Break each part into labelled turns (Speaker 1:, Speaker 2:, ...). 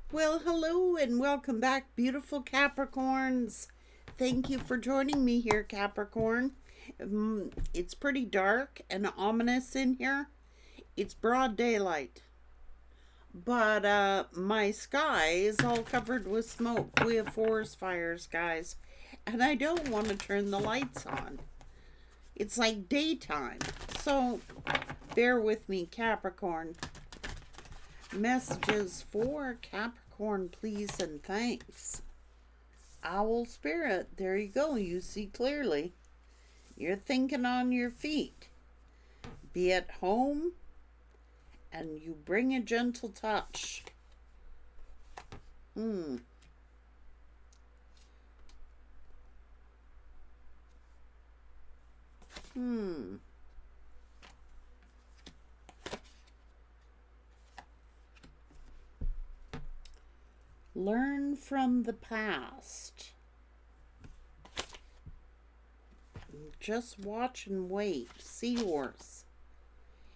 Speaker 1: Well, hello and welcome back, beautiful Capricorns. Thank you for joining me here, Capricorn. It's pretty dark and ominous in here. It's broad daylight, but my sky is all covered with smoke. We have forest fires, guys, and I don't want to turn the lights on. It's like daytime, so bear with me, Capricorn. Messages for Capricorn, please and thanks. Owl spirit, there you go. You see clearly. You're thinking on your feet. Be at home and you bring a gentle touch. Hmm. Hmm. Learn from the past. Just watch and wait. Seahorse.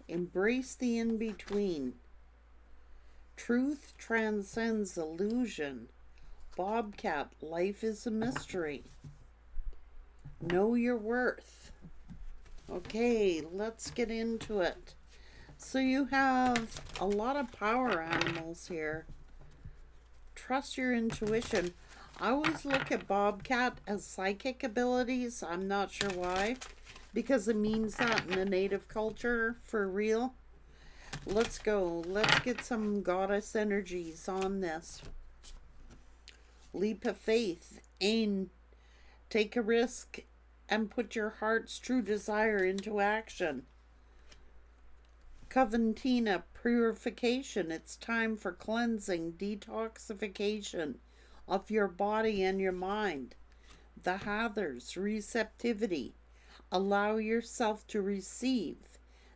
Speaker 1: Embrace the in between. Truth transcends illusion. Bobcat, life is a mystery. Know your worth. Okay, let's get into it. So you have a lot of power animals here. Trust your intuition. I always look at Bobcat as psychic abilities. I'm not sure why. Because it means that in the native culture for real. Let's go. Let's get some goddess energies on this. Leap of faith. Aim. Take a risk and put your heart's true desire into action. Coventina, purification. It's time for cleansing, detoxification of your body and your mind. The Hathers, receptivity. Allow yourself to receive.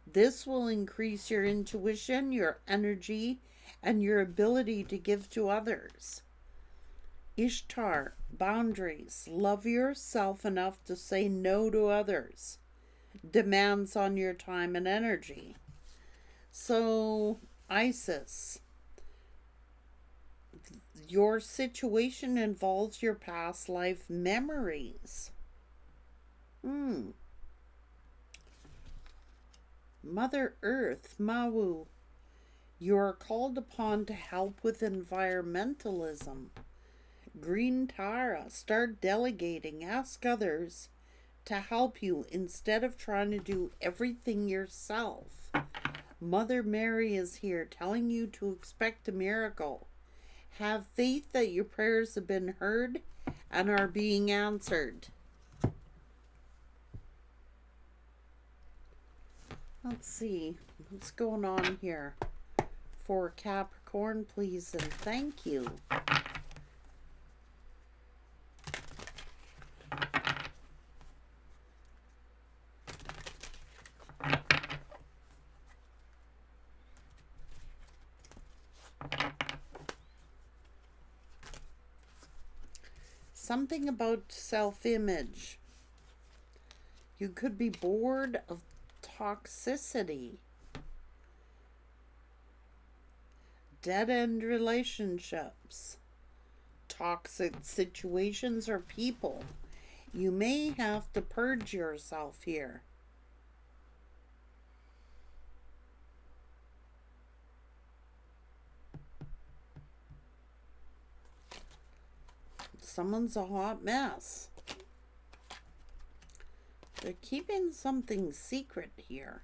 Speaker 1: This will increase your intuition, your energy, and your ability to give to others. Ishtar, boundaries. Love yourself enough to say no to others. Demands on your time and energy. So, Isis, your situation involves your past life memories. Mother Earth, Mawu, you are called upon to help with environmentalism. Green Tara, start delegating. Ask others to help you instead of trying to do everything yourself. Mother Mary is here telling you to expect a miracle. Have faith that your prayers have been heard and are being answered. Let's see what's going on here for Capricorn, please and thank you. Something about self-image. You could be bored of toxicity. Dead-end relationships. Toxic situations or people. You may have to purge yourself here. Someone's a hot mess. They're keeping something secret here.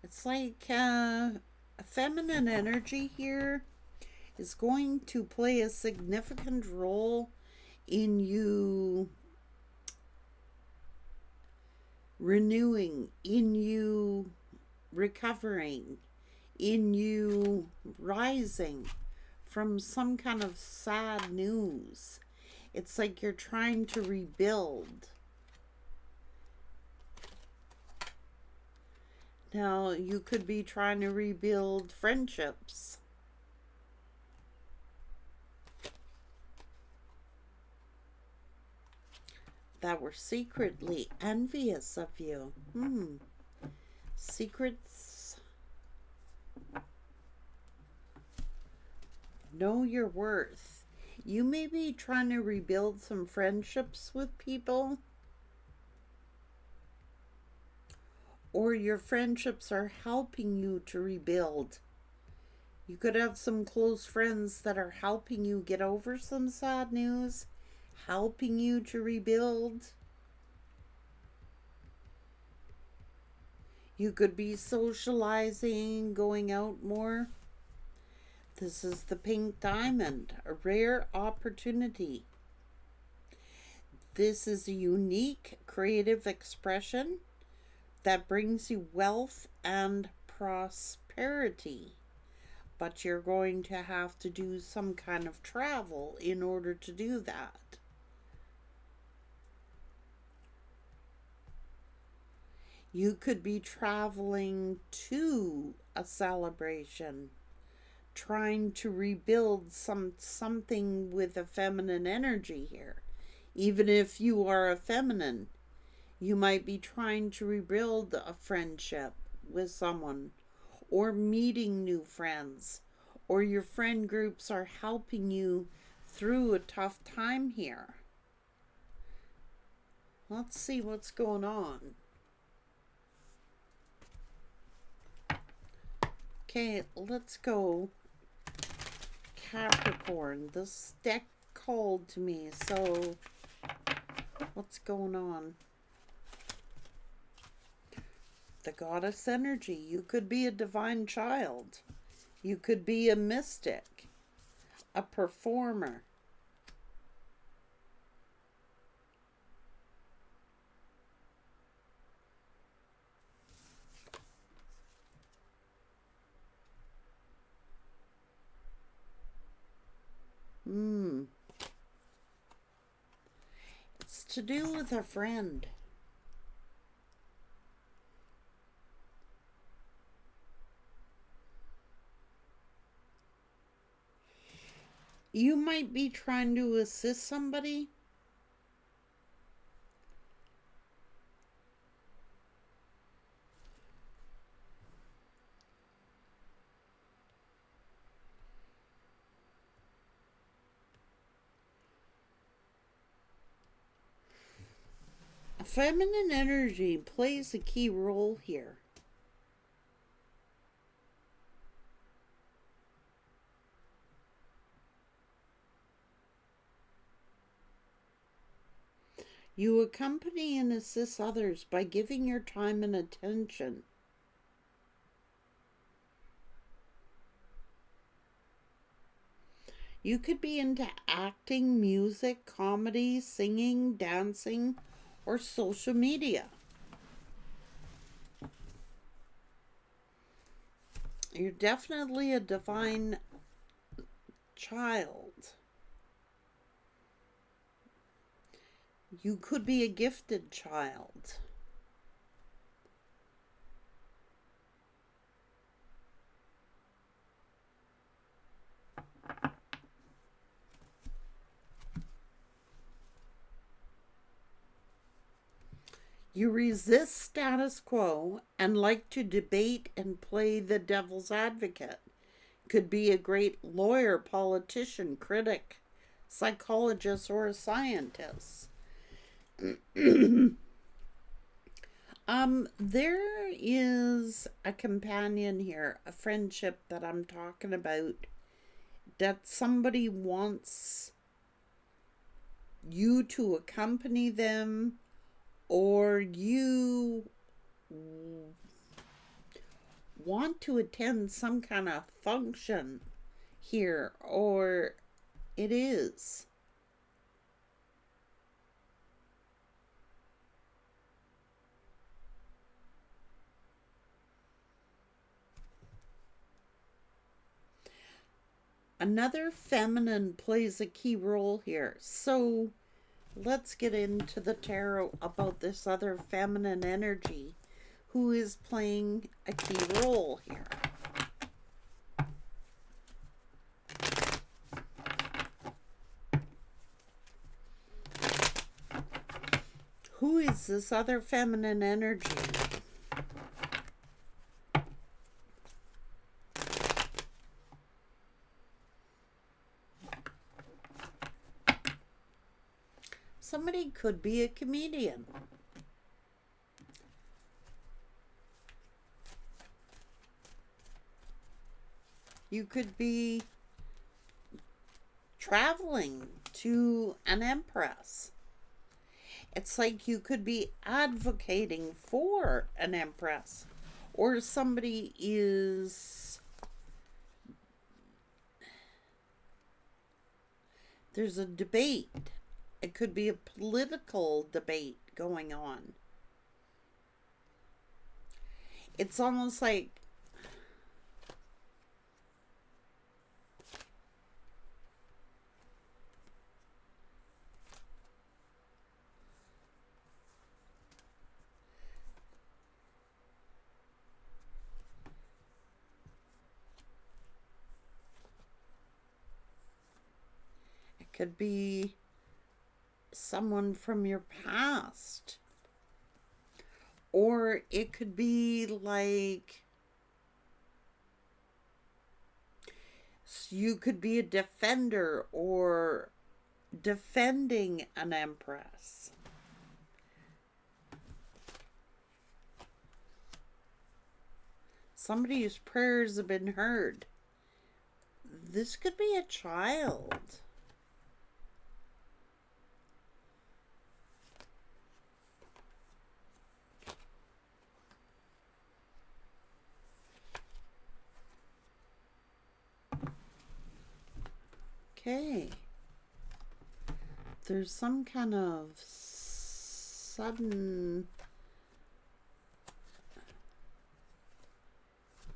Speaker 1: It's like a feminine energy here is going to play a significant role in you renewing, in you recovering, in you rising from some kind of sad news. It's like you're trying to rebuild. Now, you could be trying to rebuild friendships. that were secretly envious of you. Secrets. Know your worth. You may be trying to rebuild some friendships with people, or your friendships are helping you to rebuild. You could have some close friends that are helping you get over some sad news, helping you to rebuild. You could be socializing, going out more. This is the pink diamond, a rare opportunity. This is a unique creative expression that brings you wealth and prosperity. But you're going to have to do some kind of travel in order to do that. You could be traveling to a celebration, trying to rebuild something with a feminine energy here. Even if you are a feminine, you might be trying to rebuild a friendship with someone, or meeting new friends, or your friend groups are helping you through a tough time here. Let's see what's going on. Okay, let's go Capricorn. This deck called to me, so what's going on? The goddess energy. You could be a divine child. You could be a mystic, a performer. It's to do with a friend. You might be trying to assist somebody. Feminine energy plays a key role here. You accompany and assist others by giving your time and attention. You could be into acting, music, comedy, singing, dancing, or social media. You're definitely a divine child. You could be a gifted child. You resist status quo and like to debate and play the devil's advocate. Could be a great lawyer, politician, critic, psychologist, or a scientist. There is a companion here, a friendship that I'm talking about, that somebody wants you to accompany them, or you want to attend some kind of function here, or it is. Another feminine plays a key role here. So let's get into the tarot about this other feminine energy who is playing a key role here. Who is this other feminine energy? Somebody could be a comedian. You could be traveling to an empress. It's like you could be advocating for an empress. Or somebody is... There's a debate. It could be a political debate going on. It's almost like it could be someone from your past. Or it could be like you could be a defender or defending an empress. Somebody whose prayers have been heard. This could be a child. Okay. There's some kind of sudden...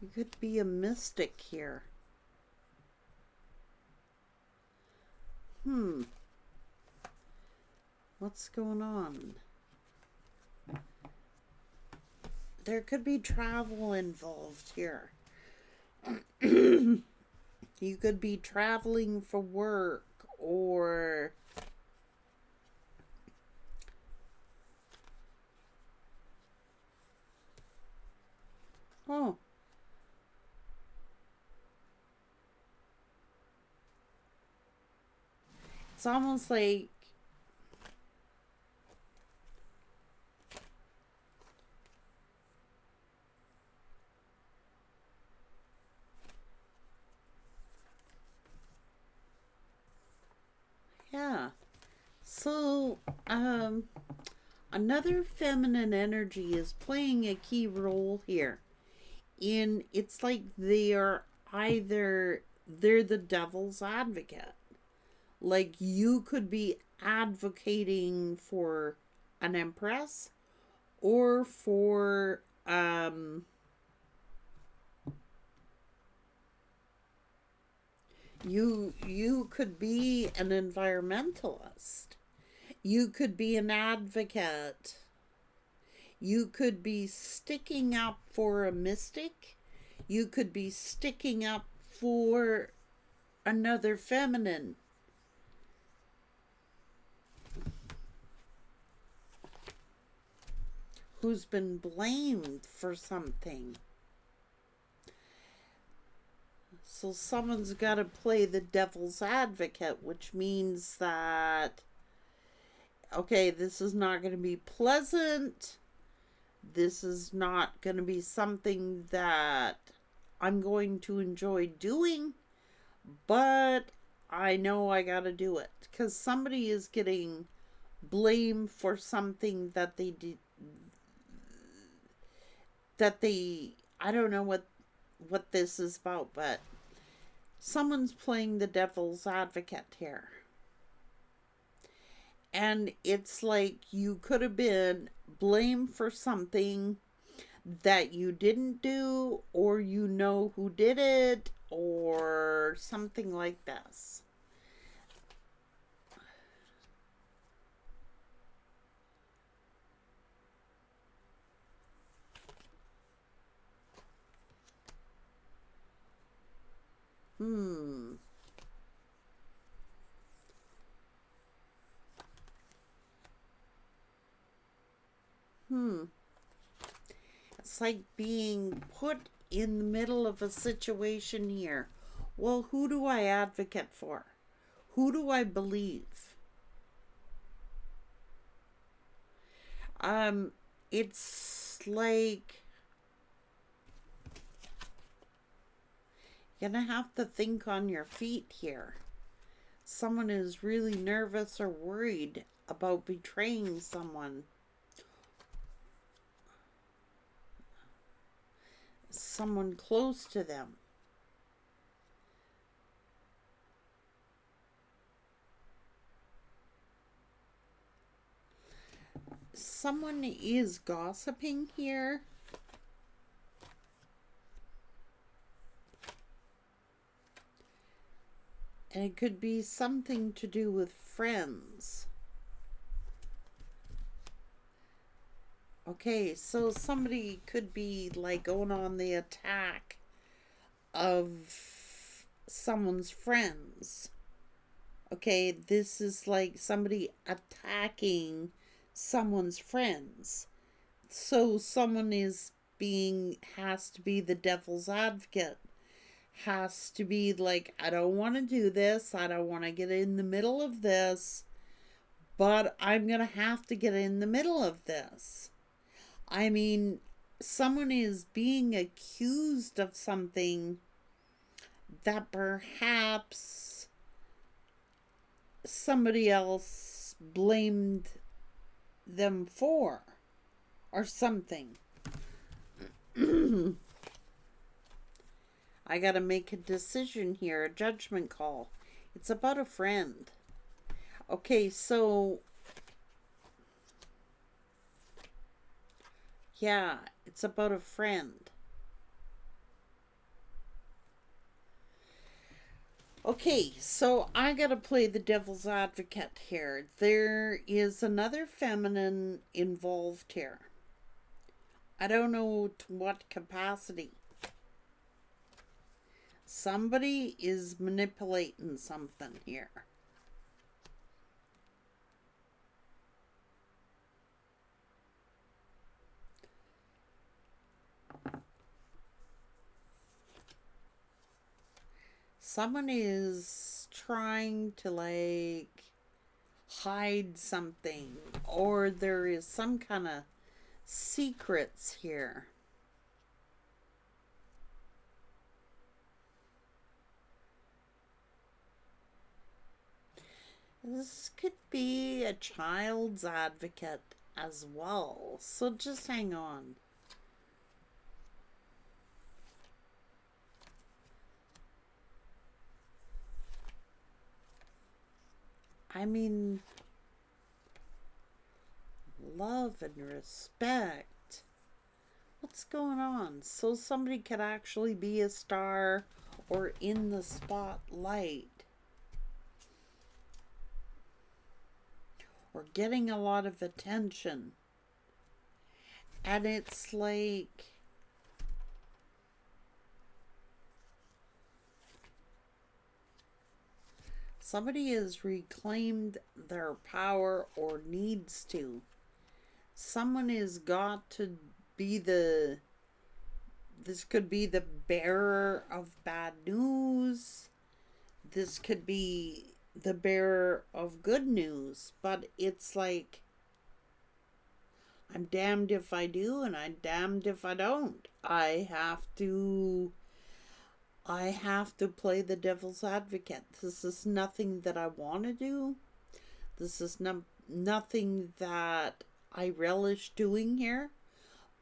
Speaker 1: You could be a mystic here. What's going on? There could be travel involved here. You could be traveling for work or... Oh. It's almost like... Yeah. So, another feminine energy is playing a key role here. It's like they're the devil's advocate. Like you could be advocating for an empress or for you could be an environmentalist. You could be an advocate. You could be sticking up for a mystic. You could be sticking up for another feminine. Who's been blamed for something. So someone's got to play the devil's advocate, which means that, okay, this is not going to be pleasant. This is not going to be something that I'm going to enjoy doing, but I know I got to do it. Because somebody is getting blamed for something that they did, I don't know what this is about, but someone's playing the devil's advocate here. And it's like you could have been blamed for something that you didn't do, or you know who did it, or something like this. Hmm. It's like being put in the middle of a situation here. Well, who do I advocate for? Who do I believe? Um, it's like you're gonna have to think on your feet here. Someone is really nervous or worried about betraying someone. Someone close to them. Someone is gossiping here. And it could be something to do with friends. Okay, so somebody could be like going on the attack of someone's friends. Okay, this is like somebody attacking someone's friends. So someone has to be the devil's advocate. Has to be like, I don't want to do this. I don't want to get in the middle of this. But I'm going to have to get in the middle of this. I mean, someone is being accused of something that perhaps somebody else blamed them for or something. I gotta make a decision here, a judgment call. It's about a friend. Okay, so yeah, it's about a friend. Okay, so I gotta play the devil's advocate here. There is another feminine involved here. I don't know to what capacity. Somebody is manipulating something here. Someone is trying to like hide something, or there is some kind of secrets here. This could be a child's advocate as well, so just hang on. I mean, love and respect. What's going on? So somebody could actually be a star or in the spotlight. Or getting a lot of attention. And it's like somebody has reclaimed their power or needs to. Someone has got to be this could be the bearer of bad news. This could be the bearer of good news. But it's like, I'm damned if I do and I'm damned if I don't. I have to play the devil's advocate. This is nothing that I want to do. This is nothing that I relish doing here.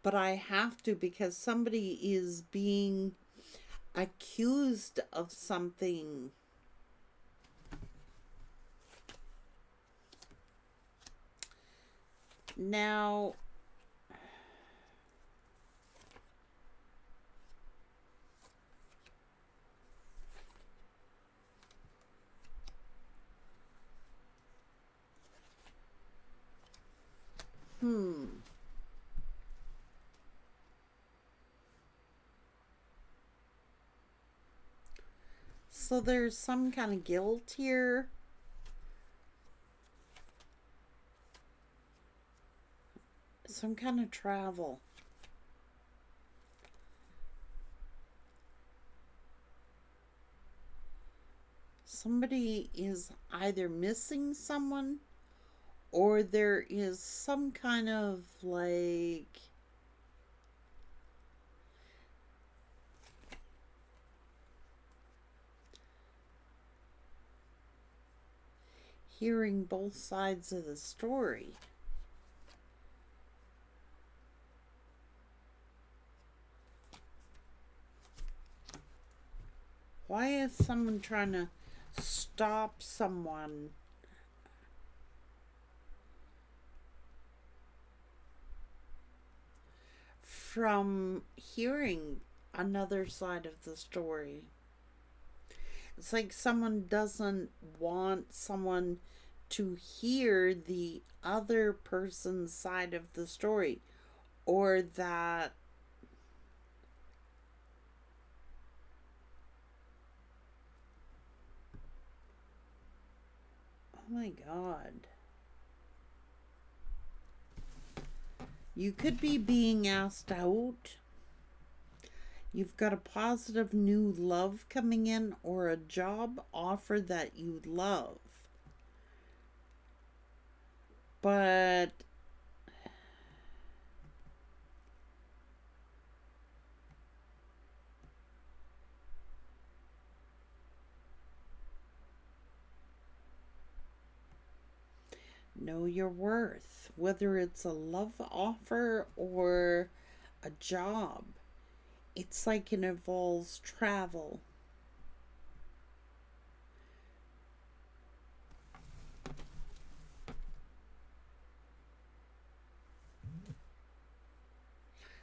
Speaker 1: But I have to, because somebody is being accused of something. Now, so there's some kind of guilt here. some kind of travel. Somebody is either missing someone, or there is some kind of like hearing both sides of the story. Why is someone trying to stop someone from hearing another side of the story? It's like someone doesn't want someone to hear the other person's side of the story, or that oh my god. You could be being asked out. You've got a positive new love coming in, or a job offer that you love. But know your worth, whether it's a love offer or a job. It's like it involves travel.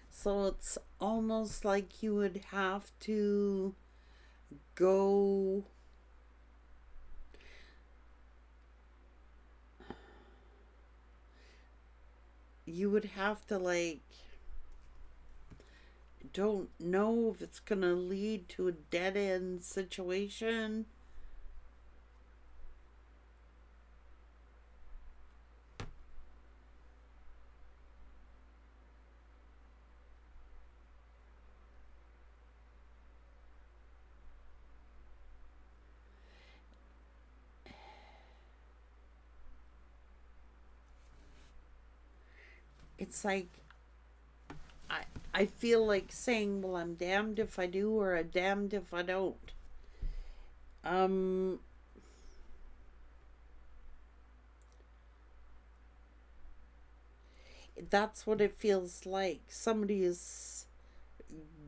Speaker 1: So it's almost like you would have to go like, don't know if it's gonna lead to a dead end situation. It's like I feel like saying, well, I'm damned if I do, or I'm damned if I don't. That's what it feels like. Somebody is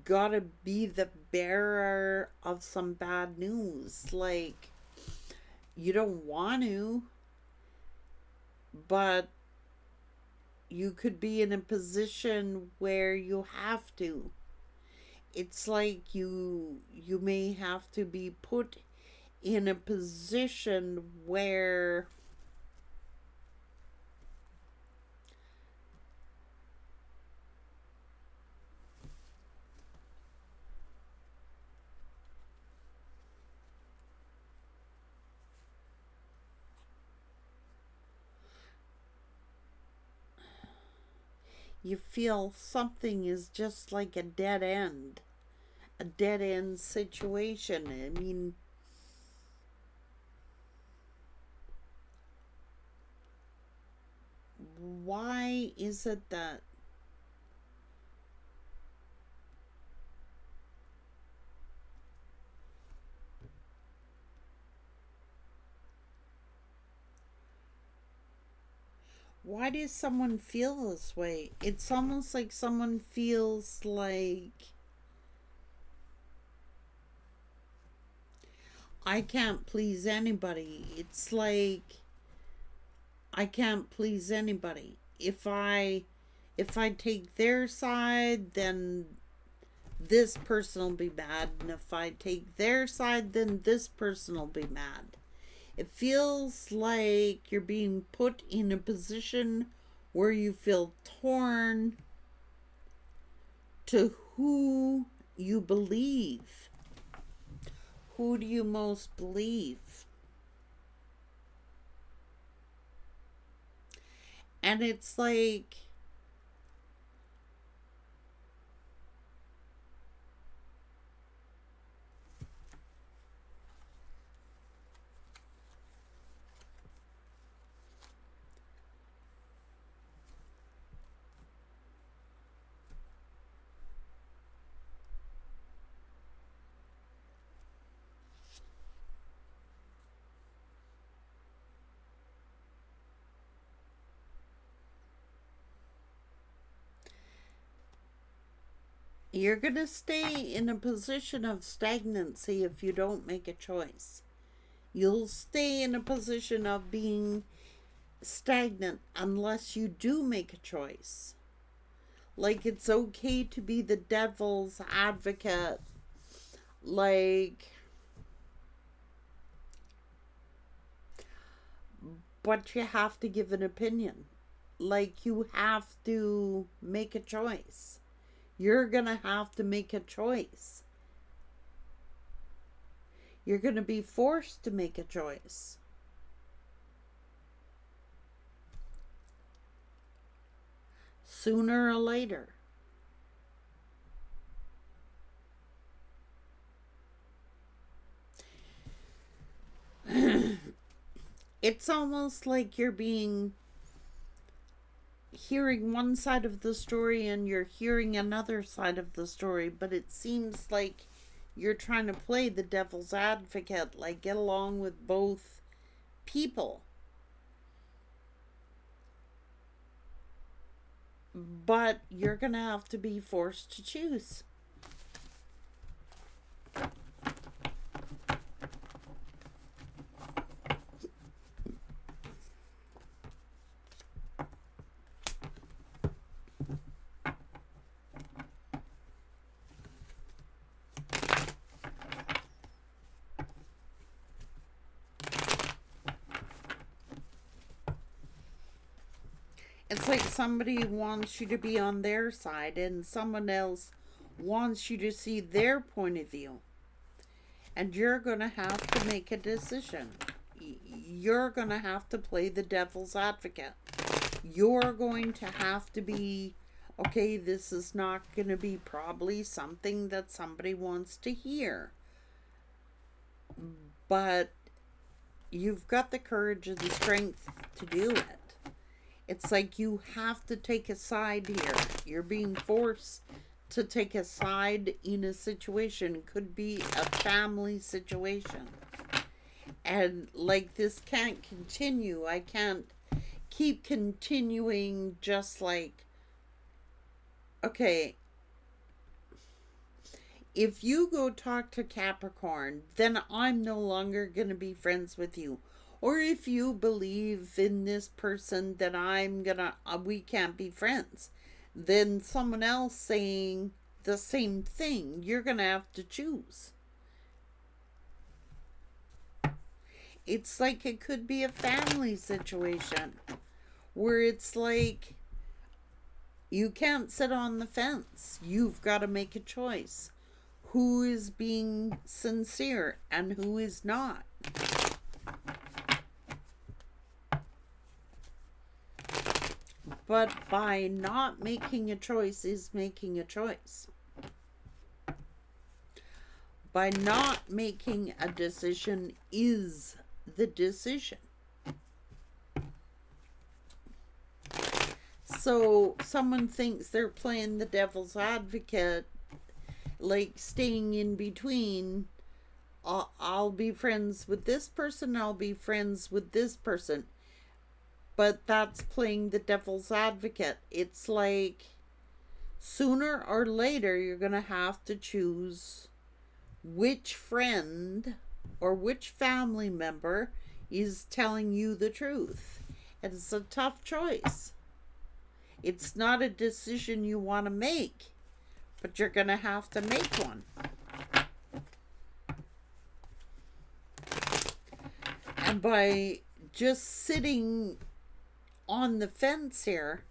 Speaker 1: gotta be the bearer of some bad news. Like, you don't want to, but you could be in a position where you have to. It's like you may have to be put in a position where you feel something is just like a dead end situation. I mean, why is it that why does someone feel this way? It's almost like someone feels like I can't please anybody. It's like I can't please anybody. If I take their side, then this person will be mad, and if I take their side, then this person will be mad. It feels like you're being put in a position where you feel torn to who you believe. Who do you most believe? And it's like You're going to stay in a position of stagnancy if you don't make a choice. You'll stay in a position of being stagnant unless you do make a choice. Like, it's okay to be the devil's advocate. Like, but you have to give an opinion. Like, you have to make a choice. You're going to have to make a choice. You're going to be forced to make a choice. Sooner or later. It's almost like you're hearing one side of the story and you're hearing another side of the story, but it seems like you're trying to play the devil's advocate, like get along with both people. But you're going to have to be forced to choose. It's like somebody wants you to be on their side and someone else wants you to see their point of view. And you're going to have to make a decision. You're going to have to play the devil's advocate. You're going to have to be, okay, this is not going to be probably something that somebody wants to hear. But you've got the courage and the strength to do it. It's like you have to take a side here. You're being forced to take a side in a situation. It could be a family situation. And like, this can't continue. I can't keep continuing just like, okay, if you go talk to Capricorn, then I'm no longer going to be friends with you. Or if you believe in this person that we can't be friends, then someone else saying the same thing, you're going to have to choose. It's like it could be a family situation where it's like you can't sit on the fence. You've got to make a choice. Who is being sincere and who is not? But by not making a choice is making a choice. By not making a decision is the decision. So someone thinks they're playing the devil's advocate, like staying in between. I'll be friends with this person, I'll be friends with this person. But that's playing the devil's advocate. It's like sooner or later you're going to have to choose which friend or which family member is telling you the truth. And it's a tough choice. It's not a decision you want to make, but you're going to have to make one. And by just sitting on the fence here,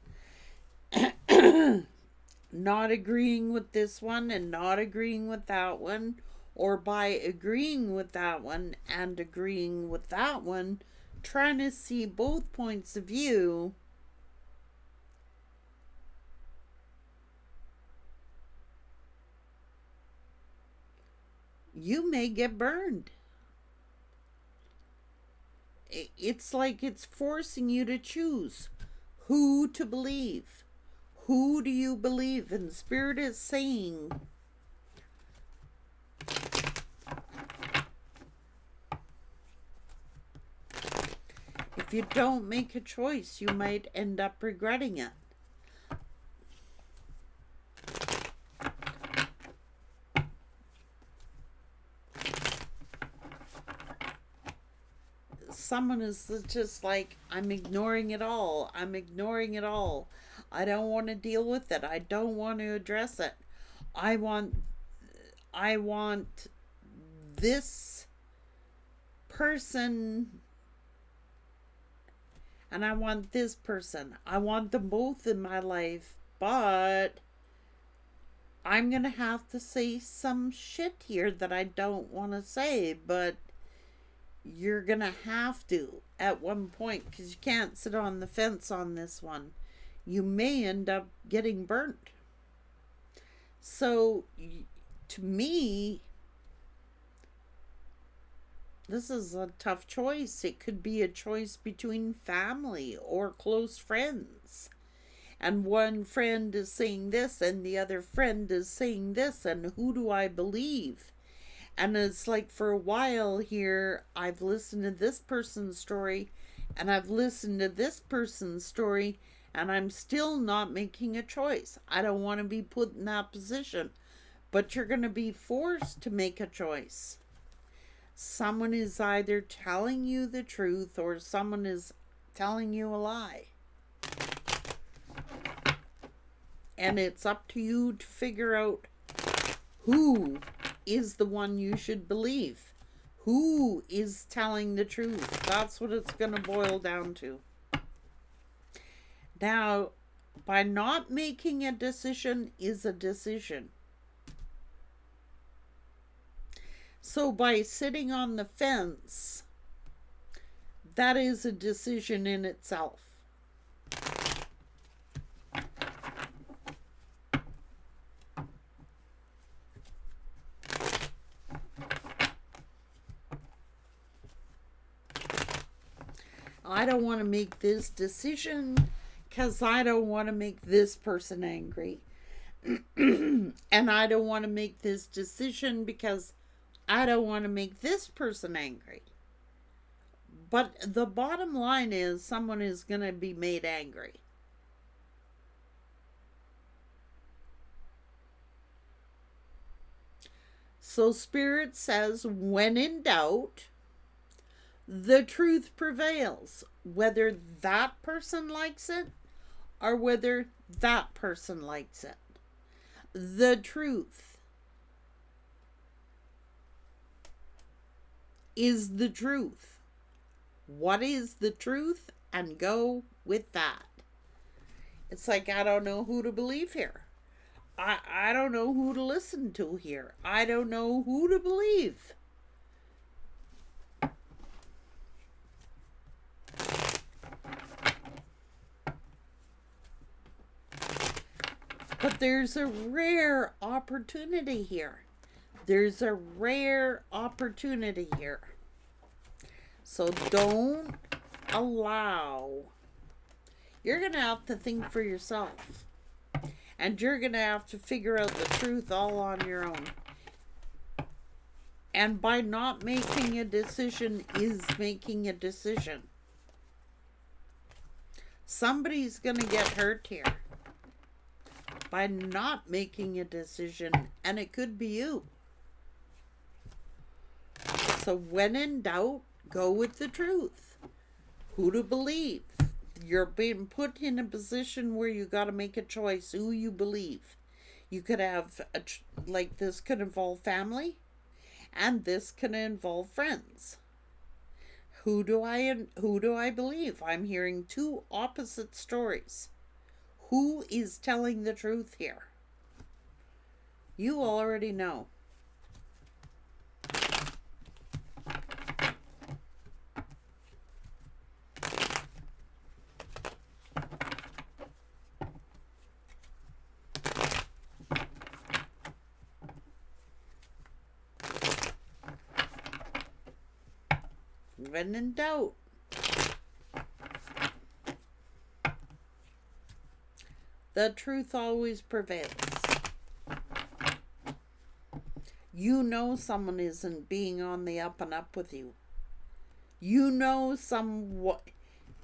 Speaker 1: not agreeing with this one and not agreeing with that one, or by agreeing with that one and agreeing with that one, trying to see both points of view, you may get burned. It's like it's forcing you to choose who to believe. Who do you believe? And Spirit is saying, if you don't make a choice, you might end up regretting it. someone is just like, I'm ignoring it all. I'm ignoring it all. I don't want to deal with it. I don't want to address it. I want this person and I want this person. I want them both in my life, but I'm going to have to say some shit here that I don't want to say, but you're going to have to at one point, because you can't sit on the fence on this one. You may end up getting burnt. So, to me, this is a tough choice. It could be a choice between family or close friends. And one friend is saying this and the other friend is saying this, and who do I believe? And it's like, for a while here, I've listened to this person's story and I've listened to this person's story, and I'm still not making a choice. I don't want to be put in that position, but you're going to be forced to make a choice. Someone is either telling you the truth or someone is telling you a lie. And it's up to you to figure out who is the one you should believe. Who is telling the truth? That's what it's going to boil down to. Now, by not making a decision is a decision. So by sitting on the fence, that is a decision in itself. I don't want to make this decision because I don't want to make this person angry. And I don't want to make this decision because I don't want to make this person angry. But the bottom line is someone is going to be made angry. So Spirit says, when in doubt, the truth prevails, whether that person likes it or whether that person likes it. The truth is the truth. What is the truth? And go with that. It's like, I don't know who to believe here. I don't know who to listen to here. I don't know who to believe. But there's a rare opportunity here. There's a rare opportunity here. So don't allow. You're going to have to think for yourself. And you're going to have to figure out the truth all on your own. And by not making a decision is making a decision. Somebody's going to get hurt here by not making a decision, and it could be you. So when in doubt, go with the truth. Who to believe. You're being put in a position where you got to make a choice who you believe. You could have, like, this could involve family, and this can involve friends. Who do I believe? I'm hearing two opposite stories. Who is telling the truth here? You already know. When in doubt, the truth always prevails. You know someone isn't being on the up and up with you. You know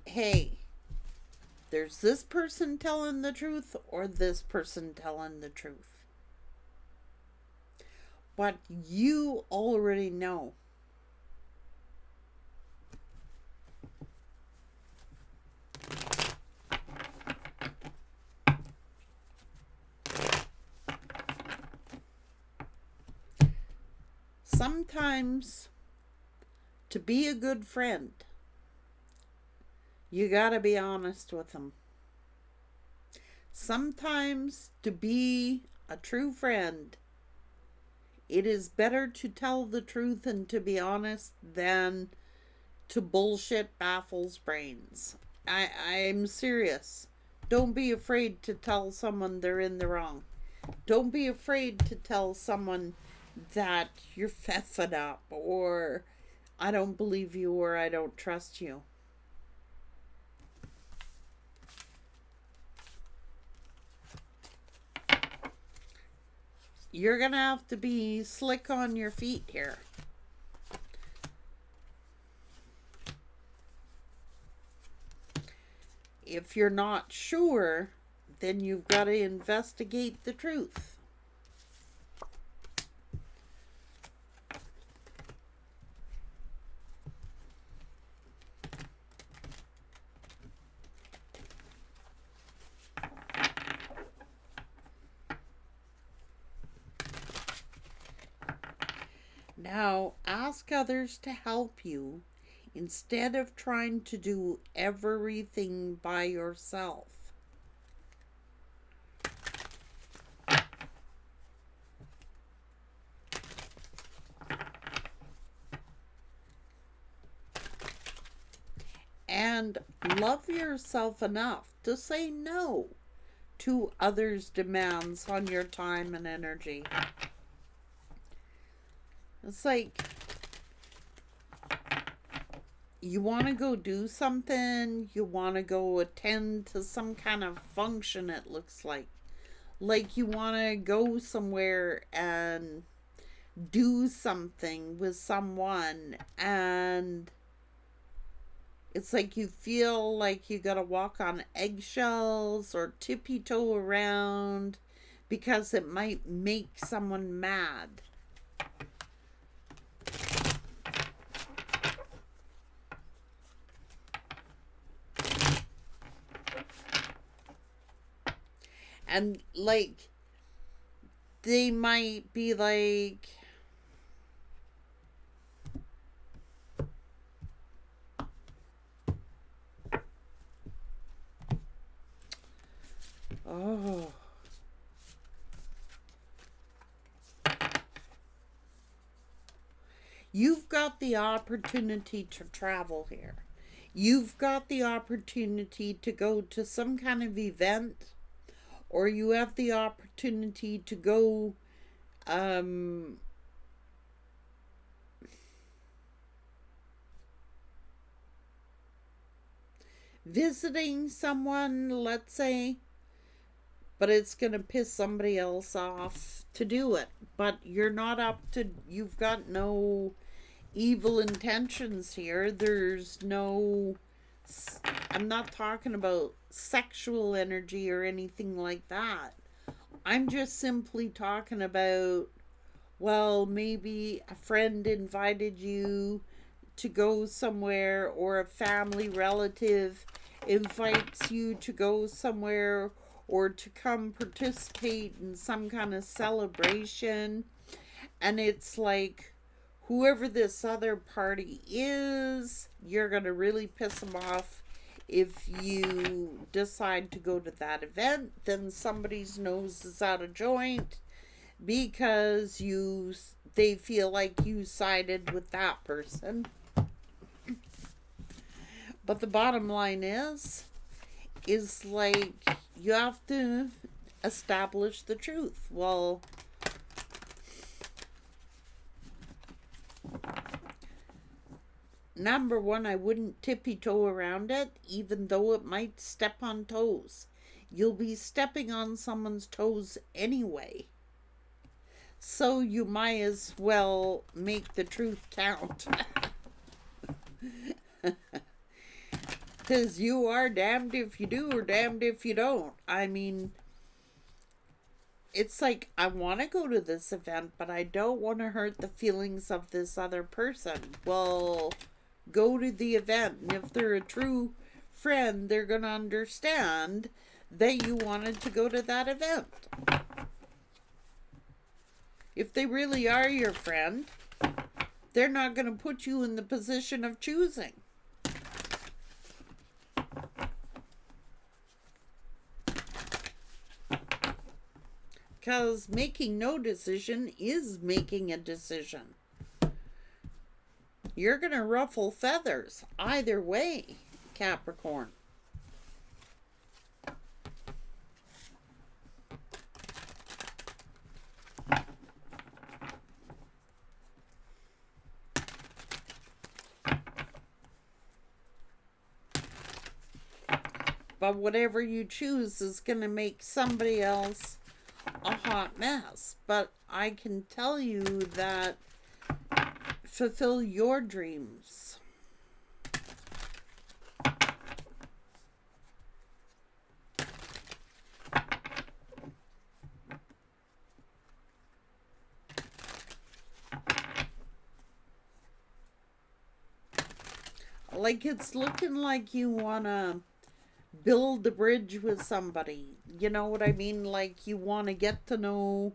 Speaker 1: hey, there's this person telling the truth or this person telling the truth. But you already know. sometimes to be a good friend, you gotta be honest with them. Sometimes to be a true friend, it is better to tell the truth and to be honest than to bullshit baffles brains. I'm serious. Don't be afraid to tell someone they're in the wrong. Don't be afraid to tell someone that you're feffing up, or I don't believe you, or I don't trust you. You're gonna have to be slick on your feet here. If you're not sure, then you've got to investigate the truth. Now, ask others to help you instead of trying to do everything by yourself. And love yourself enough to say no to others' demands on your time and energy. It's like, you want to go do something, you want to go attend to some kind of function, it looks like. Like you want to go somewhere and do something with someone, and it's like you feel like you gotta walk on eggshells or tippy-toe around because it might make someone mad. And like, they might be like, oh, you've got the opportunity to travel here. You've got the opportunity to go to some kind of event, or you have the opportunity to go visiting someone, let's say, but it's going to piss somebody else off to do it. But you're not up to, you've got no evil intentions here. There's no, I'm not talking about sexual energy or anything like that. I'm just simply talking about, well, maybe a friend invited you to go somewhere, or a family relative invites you to go somewhere, or to come participate in some kind of celebration. And it's like, whoever this other party is, you're going to really piss them off. If you decide to go to that event, then somebody's nose is out of joint because they feel like you sided with that person. But the bottom line is like, you have to establish the truth. Well, number one, I wouldn't tippy-toe around it, even though it might step on toes. You'll be stepping on someone's toes anyway. So you might as well make the truth count. Because you are damned if you do or damned if you don't. I mean, it's like, I want to go to this event, but I don't want to hurt the feelings of this other person. Well, go to the event, and if they're a true friend, they're going to understand that you wanted to go to that event. If they really are your friend, They're not going to put you in the position of choosing. Because making no decision is making a decision. You're going to ruffle feathers either way, Capricorn. But whatever you choose is going to make somebody else a hot mess. But I can tell you that fulfill your dreams. Like, it's looking like you want to build a bridge with somebody. You know what I mean? Like, you want to get to know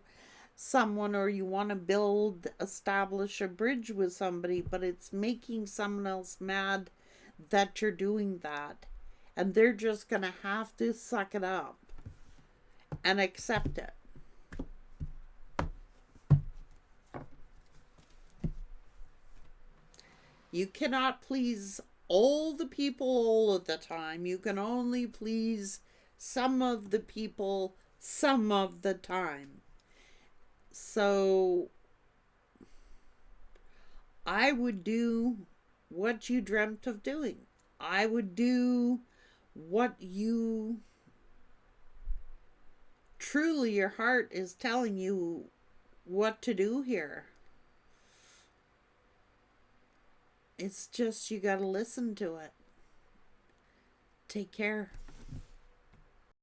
Speaker 1: someone, or you want to establish a bridge with somebody, but it's making someone else mad that you're doing that. And they're just going to have to suck it up and accept it. You cannot please all the people all of the time. You can only please some of the people some of the time. So I would do what you dreamt of doing. I would do what you truly, your heart is telling you what to do here. It's just you got to listen to it. Take care.